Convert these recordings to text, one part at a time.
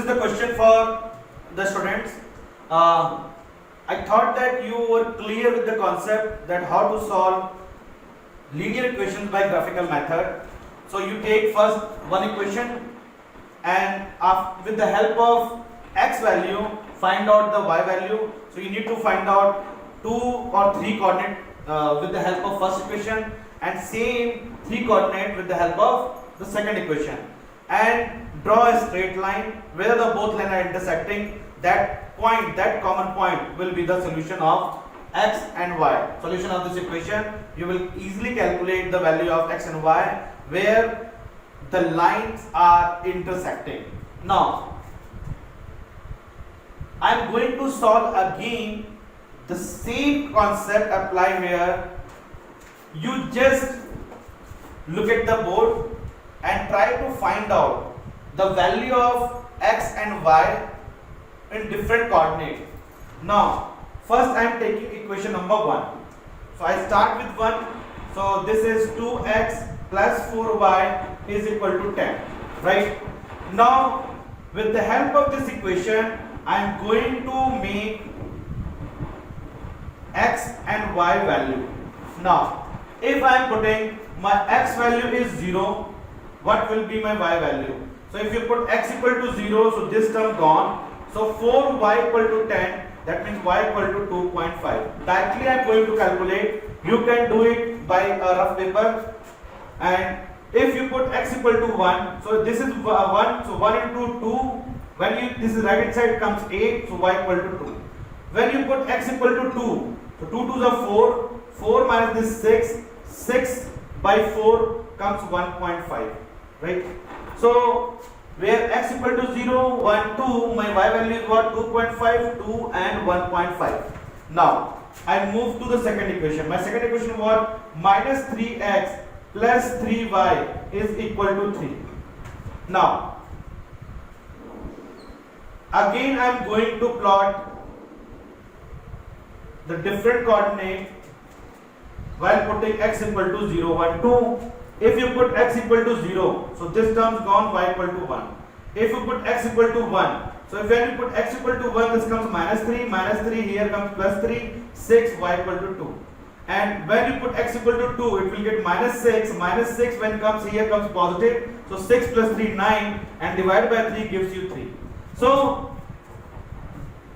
is the question for the students. I thought that you were clear with the concept that how to solve linear equations by graphical method. So you take first one equation and with the help of x value find out the y value. So you need to find out 2 or 3 coordinate with the help of first equation, and same 3 coordinate with the help of the second equation, and draw a straight line. Whether the both lines are intersecting, that point, that common point will be the solution of x and y. Solution of this equation, you will easily calculate the value of x and y where the lines are intersecting. Now I am going to solve again the same concept apply here. You just look at the board and try to find out the value of x and y in different coordinates. Now first I am taking equation number 1. So I start with 1. So this is 2x plus 4y is equal to 10, right? Now with the help of this equation I am going to make x and y value. Now if I am putting my x value is 0, what will be my y value? So if you put x equal to 0, so this term gone. So 4y equal to 10, that means y equal to 2.5. Directly I am going to calculate. You can do it by a rough paper. And if you put x equal to 1, so this is 1, so 1 into 2, when you, this is right hand side comes 8, so y equal to 2. When you put x equal to 2, so 2 2s are 4, 4 minus this 6, 6 by 4 comes 1.5, right? So where x equal to 0, 1, 2, my y value is what? 2.5, 2 and 1.5. Now I move to the second equation. My second equation what? Minus 3x plus 3y is equal to 3. Now again I am going to plot the different coordinate while putting x equal to 0, 1, 2. If you put x equal to 0, so this term is gone, y equal to 1. If you put x equal to 1, so if when you put x equal to 1, this comes minus 3, here comes plus 3, 6, y equal to 2. And when you put x equal to 2, it will get minus 6 when comes here comes positive. So 6 plus 3, 9, and divided by 3 gives you 3. So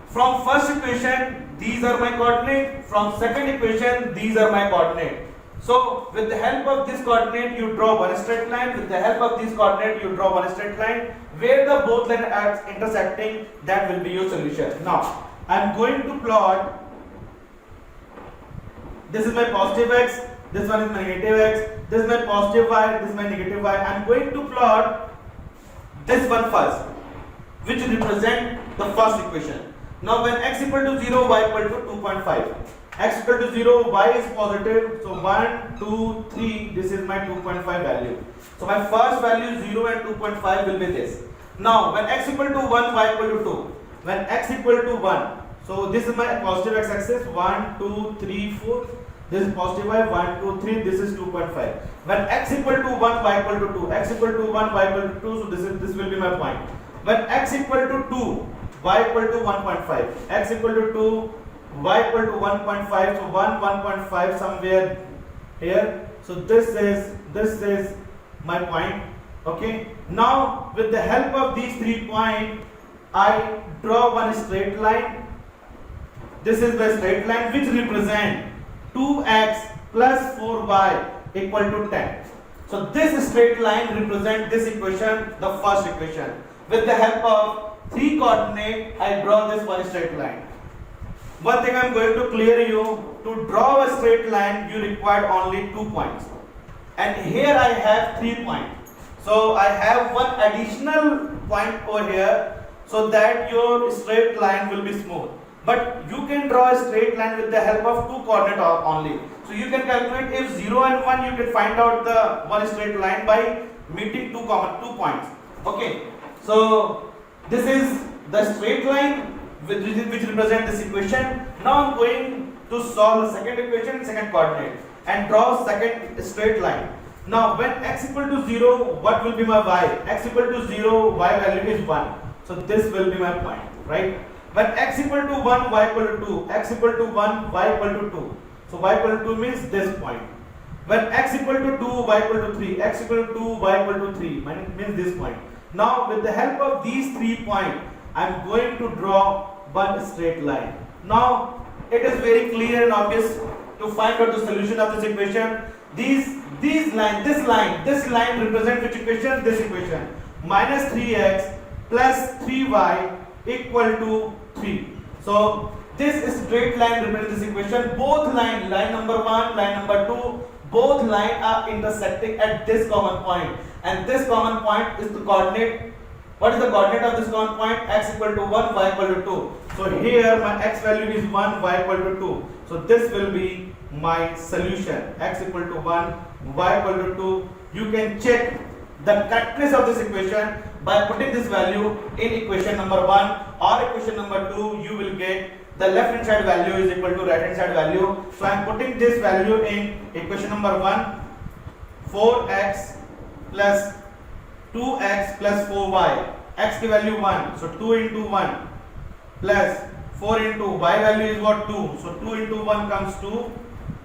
from first equation, these are my coordinate. From second equation, these are my coordinate. So with the help of this coordinate, you draw one straight line. With the help of this coordinate, you draw one straight line. Where the both lines are intersecting, that will be your solution. Now I am going to plot. This is my positive x. This one is my negative x. This is my positive y. This is my negative y. I am going to plot this one first, which represent the first equation. Now when x equal to 0, y equal to 2.5. X equal to 0, y is positive. So 1, 2, 3, this is my 2.5 value. So my first value 0 and 2.5 will be this. Now when x equal to 1, y equal to 2. When x equal to 1, so this is my positive x axis, 1, 2, 3, 4. This is positive y, 1, 2, 3, this is 2.5. When x equal to 1, y equal to 2. X equal to 1, y equal to 2, so this will be my point. When x equal to 2, y equal to 1.5. X equal to 2, y equal to 1.5. So 1, 1.5 somewhere here. So this is my point. Okay. Now with the help of these 3 points, I draw one straight line. This is the straight line which represent 2x plus 4y equal to 10. So this straight line represents this equation, the first equation. With the help of 3 coordinate, I draw this one straight line. One thing I am going to clear you, to draw a straight line you require only 2 points, and here I have 3 points. So I have one additional point over here so that your straight line will be smooth. But you can draw a straight line with the help of 2 coordinates only. So you can calculate if 0 and 1, you can find out the one straight line by meeting 2 points. Okay. So this is the straight line which represent this equation. Now I am going to solve the second equation, second coordinate, and draw second straight line. Now when x equal to 0, what will be my y? X equal to 0, y value is 1. So this will be my point, right? When x equal to 1, y equal to 2, x equal to 1, y equal to 2. So y equal to 2 means this point. When x equal to 2, y equal to 3, x equal to 2, y equal to 3, means this point. Now with the help of these 3 points, I am going to draw one straight line. Now it is very clear and obvious to find out the solution of this equation. This line represents which equation? This equation. Minus 3x plus 3y equal to 3. So this straight line represents this equation. Both line number 1, line number 2, both lines are intersecting at this common point, and this common point is the coordinate. What is the coordinate of this common point? X equal to 1, y equal to 2. So here my x value is 1, y equal to 2. So this will be my solution. X equal to 1, y equal to 2. You can check the correctness of this equation by putting this value in equation number 1 or equation number 2. You will get the left hand side value is equal to right hand side value. So I am putting this value in equation number 1. 4x plus 2x plus 4y. X की value 1. So 2 into 1 plus 4 into y value is what? 2. So 2 into 1 comes 2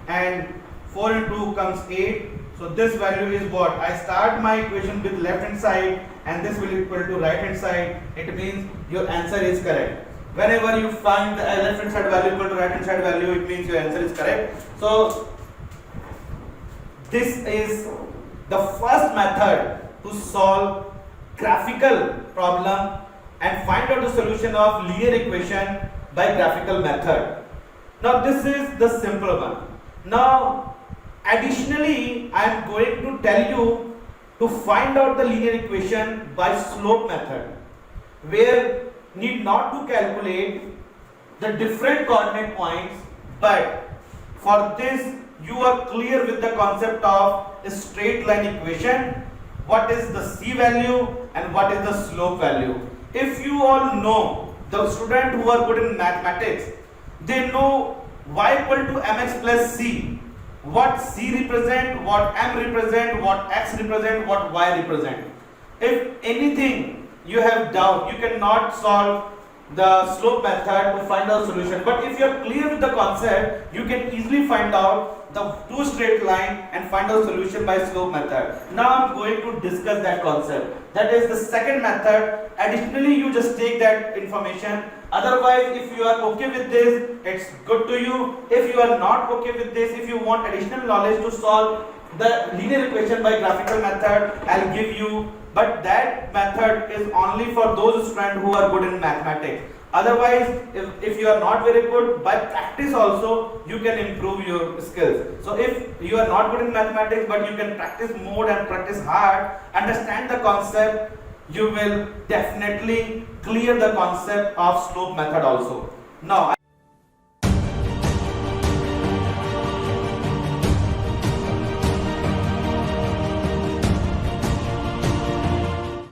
and 4 into 2 comes 8. So this value is what? I start my equation with left hand side and this will equal to right hand side. It means your answer is correct. Whenever you find the left hand side value equal to right hand side value, it means your answer is correct. So this is the first method to solve graphical problem and find out the solution of linear equation by graphical method. Now this is the simple one. Now additionally I am going to tell you to find out the linear equation by slope method, where need not to calculate the different coordinate points, but for this you are clear with the concept of a straight line equation. What is the c value and what is the slope value? If you all know, the student who are good in mathematics, they know y equal to mx plus c. What c represent, what m represent, what x represent, what y represent. If anything you have doubt, you cannot solve the slope method to find out solution. But if you are clear with the concept, you can easily find out the two straight line and find out solution by slope method. Now I am going to discuss that concept. That is the second method. Additionally, you just take that information. Otherwise, if you are okay with this, it's good to you. If you are not okay with this, if you want additional knowledge to solve the linear equation by graphical method, I'll give you. But that method is only for those students who are good in mathematics. Otherwise, if you are not very good, by practice also you can improve your skills. So if you are not good in mathematics but you can practice more and practice hard, understand the concept, you will definitely clear the concept of slope method also. Now